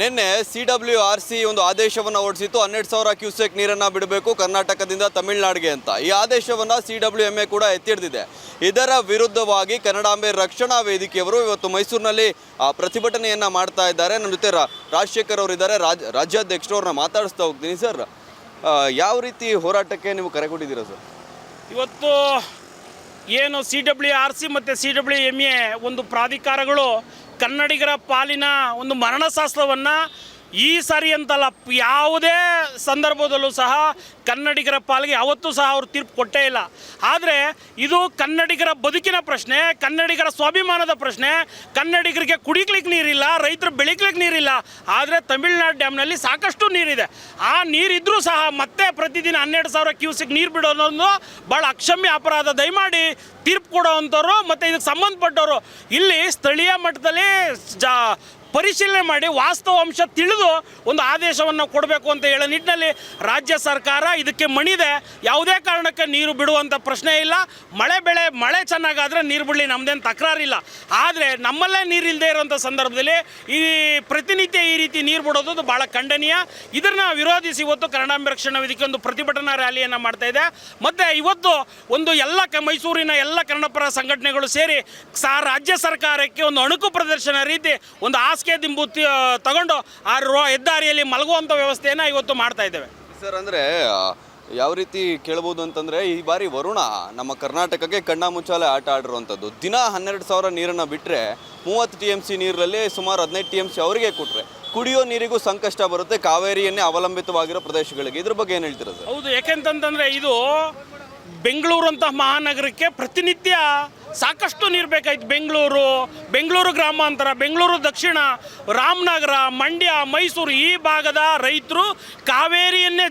ನಿನ್ನೆ CWRC ಒಂದು ಆದೇಶವನ್ನು ಹೊರಡಿಸಿತ್ತು 12,000 ಕ್ಯೂಸೆಕ್ ನೀರನ್ನು ಬಿಡಬೇಕು ಕರ್ನಾಟಕದಿಂದ ತಮಿಳುನಾಡಿಗೆ ಅಂತ. ಈ ಆದೇಶವನ್ನು CWMA ಕೂಡ ಎತ್ತಿಹಿಡಿದಿದೆ. ಇದರ ವಿರುದ್ಧವಾಗಿ ಕನ್ನಡಾಂಬೆ ರಕ್ಷಣಾ ವೇದಿಕೆಯವರು ಇವತ್ತು ಮೈಸೂರಿನಲ್ಲಿ ಪ್ರತಿಭಟನೆಯನ್ನು ಮಾಡ್ತಾ ಇದ್ದಾರೆ. ನನ್ನ ಜೊತೆ ರಾಜಶೇಖರ್ ಅವರು ಇದ್ದಾರೆ, ರಾಜ್ಯಾಧ್ಯಕ್ಷರು. ಅವ್ರನ್ನ ಮಾತಾಡಿಸ್ತಾ ಹೋಗ್ತೀನಿ. ಸರ್, ಯಾವ ರೀತಿ ಹೋರಾಟಕ್ಕೆ ನೀವು ಕರೆ ಕೊಟ್ಟಿದ್ದೀರಾ ಸರ್? ಇವತ್ತು ಏನು CWRC ಮತ್ತು CWMA ಒಂದು ಪ್ರಾಧಿಕಾರಗಳು ಕನ್ನಡಿಗರ ಪಾಲಿನ ಒಂದು ಮರಣಶಾಸ್ತ್ರವನ್ನು ಈ ಸಾರಿ ಅಂತಲ್ಲ, ಯಾವುದೇ ಸಂದರ್ಭದಲ್ಲೂ ಸಹ ಕನ್ನಡಿಗರ ಪಾಲಿಗೆ ಯಾವತ್ತೂ ಸಹ ಅವರು ತೀರ್ಪು ಕೊಟ್ಟೇ ಇಲ್ಲ. ಆದರೆ ಇದು ಕನ್ನಡಿಗರ ಬದುಕಿನ ಪ್ರಶ್ನೆ, ಕನ್ನಡಿಗರ ಸ್ವಾಭಿಮಾನದ ಪ್ರಶ್ನೆ. ಕನ್ನಡಿಗರಿಗೆ ಕುಡಿಕ್ಲಿಕ್ಕೆ ನೀರಿಲ್ಲ, ರೈತರು ಬೆಳಿಕ್ಲಿಕ್ಕೆ ನೀರಿಲ್ಲ. ಆದರೆ ತಮಿಳುನಾಡು ಡ್ಯಾಮ್ನಲ್ಲಿ ಸಾಕಷ್ಟು ನೀರಿದೆ. ಆ ನೀರಿದ್ದರೂ ಸಹ ಮತ್ತೆ ಪ್ರತಿದಿನ 12,000 ಕ್ಯೂಸೆಕ್ ನೀರು ಬಿಡೋದೊಂದು ಭಾಳ ಅಕ್ಷಮ್ಯ ಅಪರಾಧ. ದಯಮಾಡಿ ತೀರ್ಪು ಕೊಡೋವಂಥವ್ರು ಮತ್ತು ಇದಕ್ಕೆ ಸಂಬಂಧಪಟ್ಟವರು ಇಲ್ಲಿ ಸ್ಥಳೀಯ ಮಟ್ಟದಲ್ಲಿ ಪರಿಶೀಲನೆ ಮಾಡಿ ವಾಸ್ತವಾಂಶ ತಿಳಿದು ಒಂದು ಆದೇಶವನ್ನು ಕೊಡಬೇಕು ಅಂತ ಹೇಳೋ ನಿಟ್ಟಿನಲ್ಲಿ ರಾಜ್ಯ ಸರ್ಕಾರ ಇದಕ್ಕೆ ಮಣಿದೆ. ಯಾವುದೇ ಕಾರಣಕ್ಕೆ ನೀರು ಬಿಡುವಂಥ ಪ್ರಶ್ನೆ ಇಲ್ಲ. ಮಳೆ ಚೆನ್ನಾಗಾದರೆ ನೀರು ಬಿಡಲಿ, ನಮ್ಮದೇನು ತಕರಾರಿಲ್ಲ. ಆದರೆ ನಮ್ಮಲ್ಲೇ ನೀರು ಇಲ್ಲದೆ ಇರೋಂಥ ಸಂದರ್ಭದಲ್ಲಿ ಈ ಪ್ರತಿನಿತ್ಯ ಈ ರೀತಿ ನೀರು ಬಿಡೋದು ಭಾಳ ಖಂಡನೀಯ. ಇದನ್ನು ವಿರೋಧಿಸಿ ಇವತ್ತು ಕನ್ನಡಾಂಬೆ ರಕ್ಷಣಾ ವೇದಿಕೆ ಒಂದು ಪ್ರತಿಭಟನಾ ರ್ಯಾಲಿಯನ್ನು ಮಾಡ್ತಾ ಇದೆ. ಮತ್ತು ಇವತ್ತು ಒಂದು ಮೈಸೂರಿನ ಎಲ್ಲ ಕನ್ನಡಪರ ಸಂಘಟನೆಗಳು ಸೇರಿ ರಾಜ್ಯ ಸರ್ಕಾರಕ್ಕೆ ಒಂದು ಅಣುಕು ಪ್ರದರ್ಶನ ರೀತಿ ಒಂದು ದಿಂಬು ತಗೊಂಡು ಹೆದ್ದಾರಿಯಲ್ಲಿ ಮಲಗುವಂಥ ವ್ಯವಸ್ಥೆಯನ್ನು ಇವತ್ತು ಮಾಡ್ತಾ ಇದ್ದೇವೆ ಸರ್. ಅಂದರೆ ಯಾವ ರೀತಿ ಕೇಳ್ಬೋದು ಅಂತಂದರೆ, ಈ ಬಾರಿ ವರುಣ ನಮ್ಮ ಕರ್ನಾಟಕಕ್ಕೆ ಕಣ್ಣಾಮುಚ್ಚಾಲೆ ಆಟ ಆಡಿರುವಂಥದ್ದು. ದಿನ 12,000 ನೀರನ್ನು ಬಿಟ್ಟರೆ 30 TMC ನೀರಲ್ಲಿ ಸುಮಾರು 15 TMC ಅವರಿಗೆ ಕೊಟ್ಟರೆ ಕುಡಿಯೋ ನೀರಿಗೂ ಸಂಕಷ್ಟ ಬರುತ್ತೆ, ಕಾವೇರಿಯನ್ನೇ ಅವಲಂಬಿತವಾಗಿರೋ ಪ್ರದೇಶಗಳಿಗೆ. ಇದ್ರ ಬಗ್ಗೆ ಏನು ಹೇಳ್ತೀರಾ ಸರ್? ಹೌದು, ಯಾಕೆಂತಂದರೆ ಇದು ಬೆಂಗಳೂರು ಅಂತ ಮಹಾನಗರಕ್ಕೆ ಪ್ರತಿನಿತ್ಯ ಸಾಕಷ್ಟು ನೀರು ಬೇಕಾಯ್ತು. ಬೆಂಗಳೂರು ಗ್ರಾಮಾಂತರ, ಬೆಂಗಳೂರು ದಕ್ಷಿಣ, ರಾಮನಗರ, ಮಂಡ್ಯ, ಮೈಸೂರು ಈ ಭಾಗದ ರೈತರು ಕಾವೇರಿಯನ್ನೇ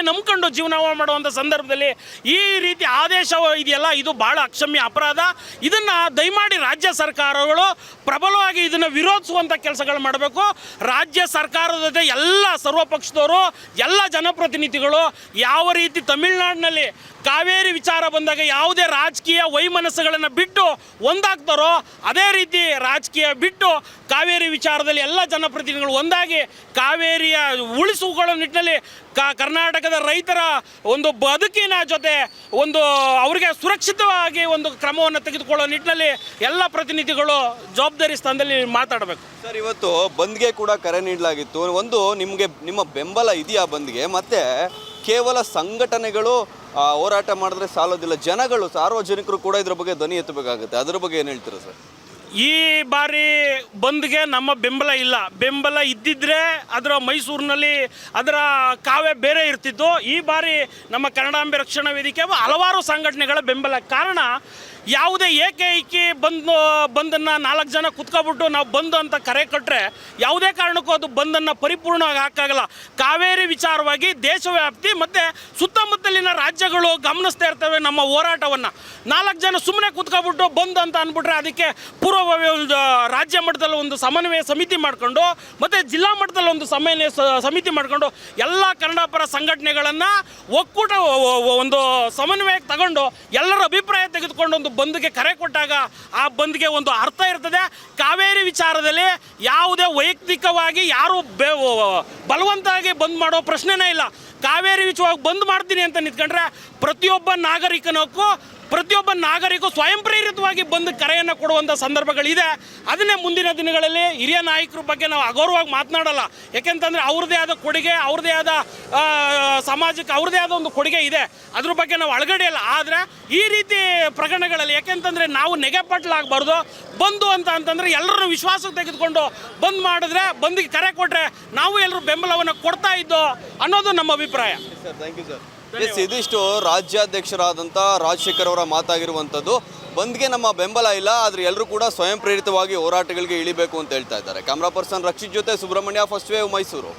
ನಂಬ್ಕೊಂಡು ಜೀವನ ಮಾಡುವಂಥ ಸಂದರ್ಭದಲ್ಲಿ ಈ ರೀತಿ ಆದೇಶ ಇದೆಯಲ್ಲ, ಇದು ಭಾಳ ಅಕ್ಷಮ್ಯ ಅಪರಾಧ. ಇದನ್ನು ದಯಮಾಡಿ ರಾಜ್ಯ ಸರ್ಕಾರಗಳು ಪ್ರಬಲವಾಗಿ ಇದನ್ನು ವಿರೋಧಿಸುವಂಥ ಕೆಲಸಗಳು ಮಾಡಬೇಕು. ರಾಜ್ಯ ಸರ್ಕಾರದ ಜೊತೆ ಎಲ್ಲ ಸರ್ವಪಕ್ಷದವರು, ಎಲ್ಲ ಜನಪ್ರತಿನಿಧಿಗಳು ಯಾವ ರೀತಿ ತಮಿಳುನಾಡಿನಲ್ಲಿ ಕಾವೇರಿ ವಿಚಾರ ಬಂದಾಗ ಯಾವುದೇ ರಾಜಕೀಯ ವೈಮನಸ್ಸುಗಳನ್ನು ಬಿಟ್ಟು ಒಂದಾಗ್ತಾರೋ, ಅದೇ ರೀತಿ ರಾಜಕೀಯ ಬಿಟ್ಟು ಕಾವೇರಿ ವಿಚಾರದಲ್ಲಿ ಎಲ್ಲ ಜನಪ್ರತಿನಿಧಿಗಳು ಒಂದಾಗಿ ಕಾವೇರಿಯ ಉಳಿಸಿಕೊಳ್ಳೋ ನಿಟ್ಟಿನಲ್ಲಿ ಕರ್ನಾಟಕದ ರೈತರ ಒಂದು ಬದುಕಿನ ಜೊತೆ ಒಂದು ಅವರಿಗೆ ಸುರಕ್ಷಿತವಾಗಿ ಒಂದು ಕ್ರಮವನ್ನು ತೆಗೆದುಕೊಳ್ಳೋ ನಿಟ್ಟಿನಲ್ಲಿ ಎಲ್ಲ ಪ್ರತಿನಿಧಿಗಳು ಜವಾಬ್ದಾರಿ ಸ್ಥಾನದಲ್ಲಿ ಮಾತಾಡಬೇಕು. ಸರ್, ಇವತ್ತು ಬಂದ್ಗೆ ಕೂಡ ಕರೆ ನೀಡಲಾಗಿತ್ತು. ಒಂದು ನಿಮ್ಮ ಬೆಂಬಲ ಇದೆಯಾ ಬಂದ್ಗೆ? ಮತ್ತು ಕೇವಲ ಸಂಘಟನೆಗಳು ಹೋರಾಟ ಮಾಡಿದ್ರೆ ಸಾಲೋದಿಲ್ಲ, ಜನಗಳು, ಸಾರ್ವಜನಿಕರು ಕೂಡ ಇದ್ರ ಬಗ್ಗೆ ಧ್ವನಿ ಎತ್ತಬೇಕಾಗುತ್ತೆ. ಅದ್ರ ಬಗ್ಗೆ ಏನು ಹೇಳ್ತೀರಾ ಸರ್? ಈ ಬಾರಿ ಬಂದ್ಗೆ ನಮ್ಮ ಬೆಂಬಲ ಇಲ್ಲ. ಬೆಂಬಲ ಇದ್ದಿದ್ದರೆ ಅದರ ಮೈಸೂರಿನಲ್ಲಿ ಅದರ ಕಾವ್ಯ ಬೇರೆ ಇರ್ತಿತ್ತು. ಈ ಬಾರಿ ನಮ್ಮ ಕನ್ನಡಾಂಬೆ ರಕ್ಷಣಾ ವೇದಿಕೆ ಹಲವಾರು ಸಂಘಟನೆಗಳ ಬೆಂಬಲ. ಕಾರಣ ಯಾವುದೇ ಏಕೈಕಿ ಬಂದನ್ನು 4 ಜನ ಕುತ್ಕೊಬಿಟ್ಟು ನಾವು ಬಂದು ಅಂತ ಕರೆ ಕೊಟ್ಟರೆ ಯಾವುದೇ ಕಾರಣಕ್ಕೂ ಅದು ಬಂದನ್ನು ಪರಿಪೂರ್ಣವಾಗಿ ಹಾಕಾಗಲ್ಲ. ಕಾವೇರಿ ವಿಚಾರವಾಗಿ ದೇಶವ್ಯಾಪ್ತಿ ಮತ್ತು ಸುತ್ತಮುತ್ತಲಿನ ರಾಜ್ಯಗಳು ಗಮನಿಸ್ತಾ ಇರ್ತವೆ ನಮ್ಮ ಹೋರಾಟವನ್ನು. 4 ಜನ ಸುಮ್ಮನೆ ಕುತ್ಕೊಬಿಟ್ಟು ಬಂದು ಅಂತ ಅಂದ್ಬಿಟ್ರೆ ಅದಕ್ಕೆ ಪೂರ್ವಭಾವಿ ರಾಜ್ಯ ಮಟ್ಟದಲ್ಲಿ ಒಂದು ಸಮನ್ವಯ ಸಮಿತಿ ಮಾಡಿಕೊಂಡು ಮತ್ತು ಜಿಲ್ಲಾ ಮಟ್ಟದಲ್ಲಿ ಒಂದು ಸಮನ್ವಯ ಸಮಿತಿ ಮಾಡಿಕೊಂಡು ಎಲ್ಲ ಕನ್ನಡ ಪರ ಸಂಘಟನೆಗಳನ್ನು ಒಕ್ಕೂಟ ಒಂದು ಸಮನ್ವಯಕ್ಕೆ ತಗೊಂಡು ಎಲ್ಲರ ಅಭಿಪ್ರಾಯ ತೆಗೆದುಕೊಂಡು ಒಂದು ಬಂದ್ಗೆ ಕರೆ ಕೊಟ್ಟಾಗ ಆ ಬಂದ್ಗೆ ಒಂದು ಅರ್ಥ ಇರ್ತದೆ. ಕಾವೇರಿ ವಿಚಾರದಲ್ಲಿ ಯಾವುದೇ ವೈಯಕ್ತಿಕವಾಗಿ ಯಾರು ಬಲವಂತವಾಗಿ ಬಂದ್ ಮಾಡೋ ಪ್ರಶ್ನೆನೇ ಇಲ್ಲ. ಕಾವೇರಿ ವಿಚಾರವಾಗಿ ಬಂದ್ ಮಾಡ್ತೀನಿ ಅಂತ ನಿಂತ್ಕೊಂಡ್ರೆ ಪ್ರತಿಯೊಬ್ಬ ನಾಗರಿಕ ಸ್ವಯಂ ಪ್ರೇರಿತವಾಗಿ ಬಂದು ಕರೆಯನ್ನು ಕೊಡುವಂಥ ಸಂದರ್ಭಗಳಿದೆ. ಅದನ್ನೇ ಮುಂದಿನ ದಿನಗಳಲ್ಲಿ ಹಿರಿಯ ನಾಯಕರ ಬಗ್ಗೆ ನಾವು ಅಗೌರವವಾಗಿ ಮಾತನಾಡಲ್ಲ. ಯಾಕೆಂತಂದರೆ ಅವ್ರದ್ದೇ ಆದ ಕೊಡುಗೆ, ಅವ್ರದ್ದೇ ಆದ ಸಮಾಜಕ್ಕೆ ಅವ್ರದ್ದೇ ಆದ ಒಂದು ಕೊಡುಗೆ ಇದೆ. ಅದ್ರ ಬಗ್ಗೆ ನಾವು ಅಳಗಡೆಯಲ್ಲ. ಆದರೆ ಈ ರೀತಿ ಪ್ರಕರಣಗಳಲ್ಲಿ ಯಾಕೆಂತಂದರೆ ನಾವು ನೆಗೆಪಟ್ಲಾಗಬಾರ್ದು. ಬಂದು ಅಂತಂದರೆ ಎಲ್ಲರನ್ನು ವಿಶ್ವಾಸಕ್ಕೆ ತೆಗೆದುಕೊಂಡು ಬಂದ್ ಮಾಡಿದ್ರೆ, ಬಂದಿಗೆ ಕರೆ ಕೊಟ್ಟರೆ ನಾವು ಎಲ್ಲರೂ ಬೆಂಬಲವನ್ನು ಕೊಡ್ತಾ ಇದ್ದೋ ಅನ್ನೋದು ನಮ್ಮ ಅಭಿಪ್ರಾಯ. Sir, thank you sir. ಇದಿಷ್ಟು ರಾಜ್ಯಾಧ್ಯಕ್ಷರಾದಂಥ ರಾಜಶೇಖರ್ ಅವರ ಮಾತಾಗಿರುವಂಥದ್ದು. ಬಂದ್ಗೆ ನಮ್ಮ ಬೆಂಬಲ ಇಲ್ಲ, ಆದರೆ ಎಲ್ಲರೂ ಕೂಡ ಸ್ವಯಂ ಪ್ರೇರಿತವಾಗಿ ಹೋರಾಟಗಳಿಗೆ ಇಳಿಬೇಕು ಅಂತ ಹೇಳ್ತಾ ಇದ್ದಾರೆ. ಕ್ಯಾಮ್ರಾ ಪರ್ಸನ್ ರಕ್ಷಿತ್ ಜೊತೆ ಸುಬ್ರಹ್ಮಣ್ಯ, ಫಸ್ಟ್ ವೇವ್, ಮೈಸೂರು.